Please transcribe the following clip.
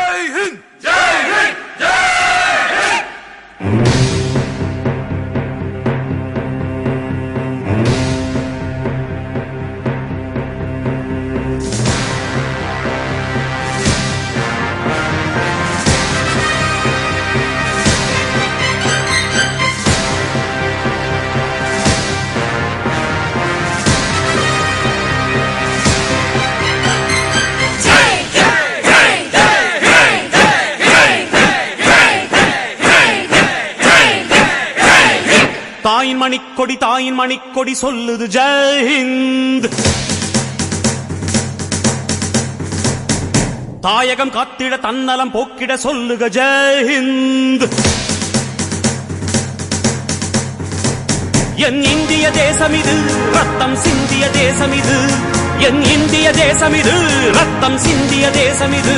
ஜெய் ஹிந்த் ஜெய் ஹிந்த் ஜெய் ஹிந்த். தாயின் மணிக்கொடி சொல்லுது ஜெய் ஹிந்த். தாயகம் காத்திட தன்னலம் போக்கிட சொல்லுக ஜெய் ஹிந்த். என் இந்திய தேசம் இது ரத்தம் சிந்திய தேசம் இது. என் இந்திய தேசம் இது ரத்தம் சிந்திய தேசம் இது.